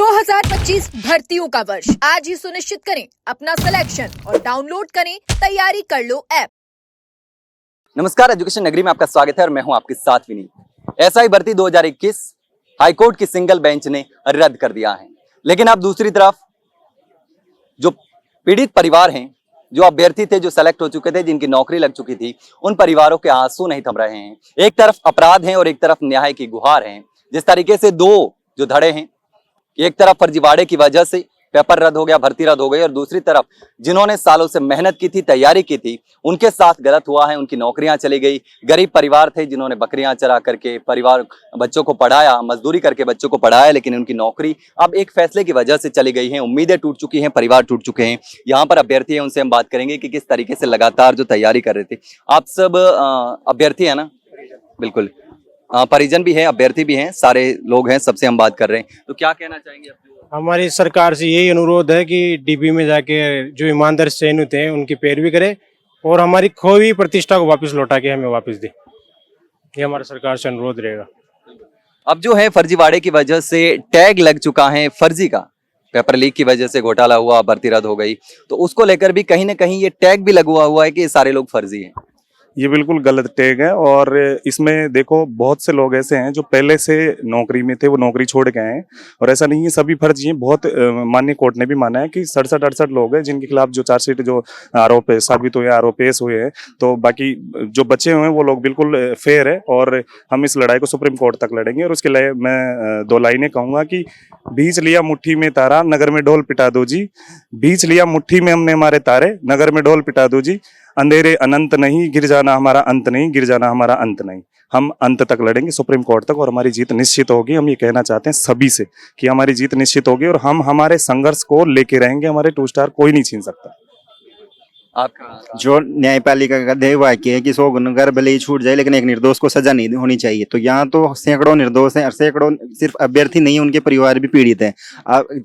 2025 भर्तियों का वर्ष। आज ही सुनिश्चित करें अपना सिलेक्शन और डाउनलोड करें तैयारी कर लो ऐप। नमस्कार, एजुकेशन नगरी में आपका स्वागत है और मैं हूं आपके साथ विनीत। एसआई भर्ती 2021 हाईकोर्ट की सिंगल बेंच ने रद्द कर दिया है, लेकिन अब दूसरी तरफ जो पीड़ित परिवार हैं, जो अभ्यर्थी थे, जो सेलेक्ट हो चुके थे, जिनकी नौकरी लग चुकी थी, उन परिवारों के आंसू नहीं थम रहे हैं। एक तरफ अपराध है और एक तरफ न्याय की गुहार है। जिस तरीके से दो जो धड़े हैं, एक तरफ फर्जीवाड़े की वजह से पेपर रद्द हो गया, भर्ती रद्द हो गई, और दूसरी तरफ जिन्होंने सालों से मेहनत की थी, तैयारी की थी, उनके साथ गलत हुआ है, उनकी नौकरियां चली गई। गरीब परिवार थे जिन्होंने बकरियां चरा करके परिवार बच्चों को पढ़ाया, मजदूरी करके बच्चों को पढ़ाया, लेकिन उनकी नौकरी अब एक फैसले की वजह से चली गई है। उम्मीदें टूट चुकी हैं, परिवार टूट चुके हैं। यहाँ पर अभ्यर्थी है, उनसे हम बात करेंगे कि किस तरीके से लगातार जो तैयारी कर रहे थे। आप सब अभ्यर्थी है ना? बिल्कुल, परिजन भी है, अभ्यर्थी भी हैं, सारे लोग हैं, सबसे हम बात कर रहे हैं। तो क्या कहना चाहेंगे? हमारी सरकार से यही अनुरोध है कि डीबी में जाके जो ईमानदार चयनित हैं उनकी पैरवी करे और हमारी खोई हुई प्रतिष्ठा को वापस लौटा के हमें वापस दे। ये हमारा सरकार से अनुरोध रहेगा। अब जो है फर्जीवाड़े की वजह से टैग लग चुका है, फर्जी का पेपर लीक की वजह से घोटाला हुआ, भर्ती रद्द हो गई, तो उसको लेकर भी कहीं ना कहीं ये टैग भी लगा हुआ है कि ये सारे लोग फर्जी हैं। ये बिल्कुल गलत टैग है और इसमें देखो बहुत से लोग ऐसे हैं जो पहले से नौकरी में थे, वो नौकरी छोड़ गए हैं और ऐसा नहीं है सभी फर्जी हैं। बहुत माननीय कोर्ट ने भी माना है कि 67-68 लोग हैं जिनके खिलाफ जो चार्जशीट जो आरोप साबित हुए, आरोप पेश हुए हैं। तो बाकी जो बचे हुए हैं वो लोग बिल्कुल फेयर है और हम इस लड़ाई को सुप्रीम कोर्ट तक लड़ेंगे। और उसके लिए मैं 2 लाइनें कहूँगा कि बीच लिया मुट्ठी में तारा, नगर में ढोल पिटा दो जी। बीच लिया मुट्ठी में हमने हमारे तारे, नगर में ढोल पिटा दो जी। अंधेरे अनंत नहीं, गिर जाना हमारा अंत नहीं, गिर जाना हमारा अंत नहीं। हम अंत तक लड़ेंगे, सुप्रीम कोर्ट तक, और हमारी जीत निश्चित होगी। हम ये कहना चाहते हैं सभी से कि हमारी जीत निश्चित होगी और हम हमारे संघर्ष को लेके रहेंगे। हमारे 2 स्टार कोई नहीं छीन सकता। आपका जो न्यायपालिका का ध्येय वाक्य है कि 100 गुनहगार भले ही छूट जाए लेकिन एक निर्दोष को सजा नहीं होनी चाहिए। तो यहाँ तो सैकड़ों निर्दोष हैं और सैकड़ों सिर्फ अभ्यर्थी नहीं, उनके परिवार भी पीड़ित हैं।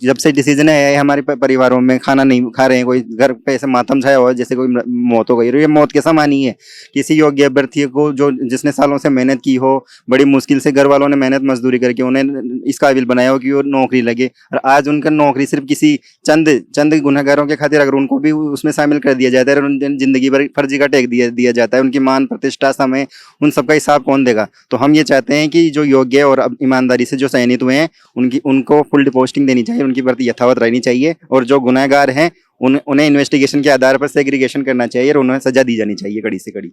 जब से डिसीजन आया है हमारे परिवारों में खाना नहीं खा रहे हैं, कोई घर पे ऐसे मातम छाया हुआ जैसे कोई मौत हो गई। ये मौत के समान ही है। किसी योग्य अभ्यर्थी को जो जिसने सालों से मेहनत की हो, बड़ी मुश्किल से घर वालों ने मेहनत मजदूरी करके उन्हें इस काबिल बनाया हो कि वो नौकरी लगे, और आज उनका नौकरी सिर्फ किसी चंद गुनहगारों के खातिर अगर उनको भी उसमें शामिल कर दिया जाता है और जिंदगी भर फर्जी का टैग दिया जाता है, उनकी मान प्रतिष्ठा समय उन सबका हिसाब कौन देगा? तो हम ये चाहते हैं कि जो योग्य और ईमानदारी से जो चयनित हुए हैं उनको फुल पोस्टिंग देनी चाहिए, उनकी भर्ती यथावत रहनी चाहिए, और जो गुनहगार हैं उन्हें इन्वेस्टिगेशन के आधार पर सेग्रीगेशन करना चाहिए और उन्हें सजा दी जानी चाहिए कड़ी से कड़ी।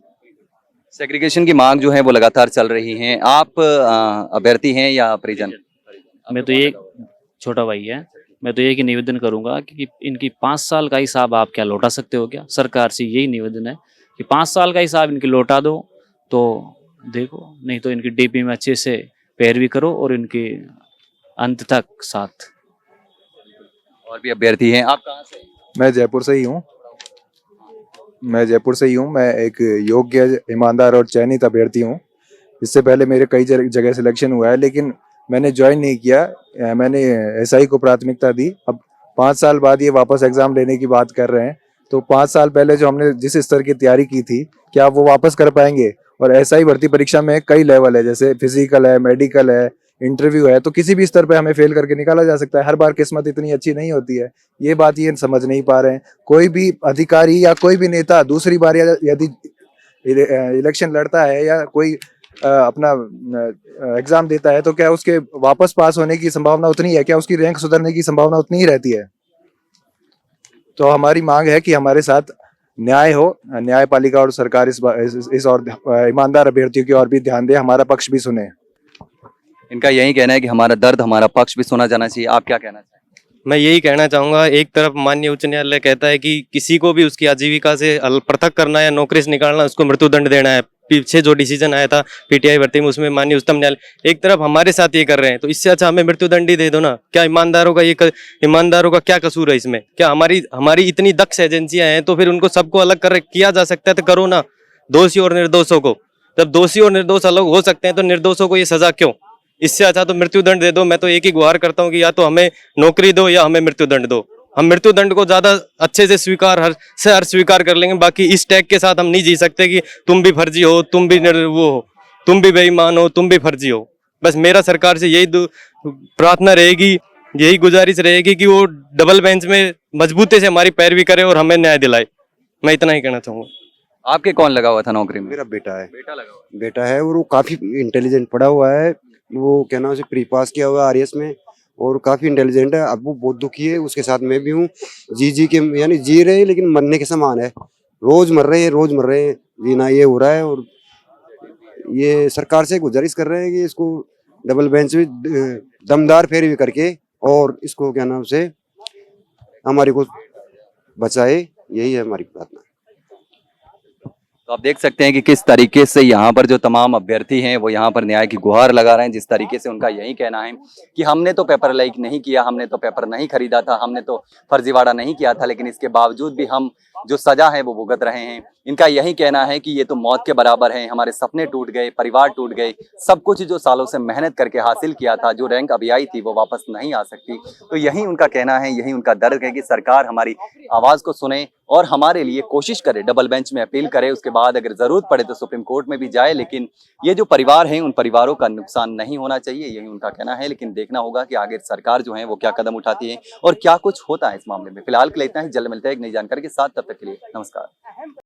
सेग्रीगेशन की मांग जो है वो लगातार चल रही है। आप अभ्यर्थी हैं या परिजन? मैं तो ये छोटा भाई है। मैं तो ये कि निवेदन करूंगा कि इनकी 5 साल का हिसाब आप क्या लौटा सकते हो क्या? सरकार से यही निवेदन है कि 5 साल का हिसाब इनकी लौटा दो तो देखो, नहीं तो इनकी डीपी में अच्छे से पैरवी करो और इनके अंत तक साथ। और भी अभ्यर्थी हैं। आप कहाँ से? मैं जयपुर से ही हूँ। मैं एक योग्य, ईमानदार और चयनित अभ्यर्थी हूँ। इससे पहले मेरे कई जगह सिलेक्शन हुआ है, लेकिन मैंने ज्वाइन नहीं किया। मैंने एसआई को प्राथमिकता दी। अब 5 साल बाद ये वापस एग्जाम लेने की बात कर रहे हैं, तो 5 साल पहले जो हमने जिस स्तर की तैयारी की थी, क्या वो वापस कर पाएंगे? और एसआई भर्ती परीक्षा में कई लेवल है, जैसे फिजिकल है, मेडिकल है, इंटरव्यू है, तो किसी भी स्तर पे हमें फेल करके निकाला जा सकता है। हर बार किस्मत इतनी अच्छी नहीं होती है। ये बात ये समझ नहीं पा रहे हैं। कोई भी अधिकारी या कोई भी नेता दूसरी बार यदि इलेक्शन लड़ता है या कोई अपना एग्जाम देता है, तो क्या उसके वापस पास होने की संभावना उतनी है? क्या उसकी रैंक सुधरने की संभावना उतनी ही रहती है? तो हमारी मांग है कि हमारे साथ न्याय हो, न्यायपालिका और सरकार इस और ईमानदार अभ्यर्थियों की ओर भी ध्यान दे, हमारा पक्ष भी सुने। इनका यही कहना है कि हमारा दर्द, हमारा पक्ष भी सुना जाना चाहिए। आप क्या कहना चाहेंगे? मैं यही कहना चाहूँगा, एक तरफ माननीय उच्च न्यायालय कहता है कि किसी को भी उसकी आजीविका से पृथक करना या नौकरी से निकालना, उसको मृत्युदंड देना है। पीछे जो डिसीजन आया था पीटीआई भर्ती में, उसमें माननीय उच्चतम न्यायालय एक तरफ हमारे साथ ये कर रहे हैं, तो इससे अच्छा हमें मृत्युदंड ही दे दो ना। क्या ईमानदारों का क्या कसूर है इसमें? क्या हमारी इतनी दक्ष एजेंसियां हैं तो फिर उनको सबको अलग किया जा सकता है तो करो ना, दोषी और निर्दोषों को। जब दोषी और निर्दोष अलग हो सकते हैं तो निर्दोषों को ये सजा क्यों? इससे अच्छा तो मृत्युदंड दे दो। मैं तो एक ही गुहार करता हूँ कि या तो हमें नौकरी दो या हमें मृत्युदंड दो। हम मृत्युदंड को ज्यादा अच्छे से हर स्वीकार कर लेंगे। बाकी इस टैग के साथ हम नहीं जी सकते कि तुम भी फर्जी हो, तुम भी वो हो, तुम भी बेईमान हो, तुम भी फर्जी हो। बस मेरा सरकार से यही प्रार्थना रहेगी यही गुजारिश रहेगी कि वो डबल बेंच में मजबूती से हमारी पैरवी करे और हमें न्याय दिलाए। मैं इतना ही कहना चाहूंगा। आपके कौन लगा हुआ था नौकरी में? मेरा बेटा है। बेटा लगा हुआ बेटा है और वो काफी इंटेलिजेंट पढ़ा हुआ है। वो क्या नाम उसे प्री पास किया हुआ है आरएएस में और काफी इंटेलिजेंट है। अब वो बहुत दुखी है, उसके साथ मैं भी हूँ। जी के यानी जी रहे हैं लेकिन मरने के समान है। रोज मर रहे हैं, जीना ये हो रहा है। और ये सरकार से गुजारिश कर रहे हैं कि इसको डबल बेंच में दमदार फेरवी करके और इसको क्या नाम से हमारी को बचाए, यही है हमारी प्रार्थना। तो आप देख सकते हैं कि किस तरीके से यहाँ पर जो तमाम अभ्यर्थी हैं वो यहाँ पर न्याय की गुहार लगा रहे हैं। जिस तरीके से उनका यही कहना है कि हमने तो पेपर लीक नहीं किया, हमने तो पेपर नहीं खरीदा था, हमने तो फर्जीवाड़ा नहीं किया था, लेकिन इसके बावजूद भी हम जो सजा है वो भुगत रहे हैं। इनका यही कहना है कि ये तो मौत के बराबर है, हमारे सपने टूट गए, परिवार टूट गए, सब कुछ जो सालों से मेहनत करके हासिल किया था, जो रैंक अभी आई थी वो वापस नहीं आ सकती। तो यही उनका कहना है, यही उनका दर्द है कि सरकार हमारी आवाज को सुने और हमारे लिए कोशिश करे, डबल बेंच में अपील करे, उसके बाद अगर जरूरत पड़े तो सुप्रीम कोर्ट में भी जाए। लेकिन ये जो परिवार हैं उन परिवारों का नुकसान नहीं होना चाहिए, यही उनका कहना है। लेकिन देखना होगा कि आगे सरकार जो है वो क्या कदम उठाती है और क्या कुछ होता है इस मामले में। फिलहाल के लिए इतना ही, जल्द मिलते हैं एक नई जानकारी के साथ, तब तक के लिए नमस्कार।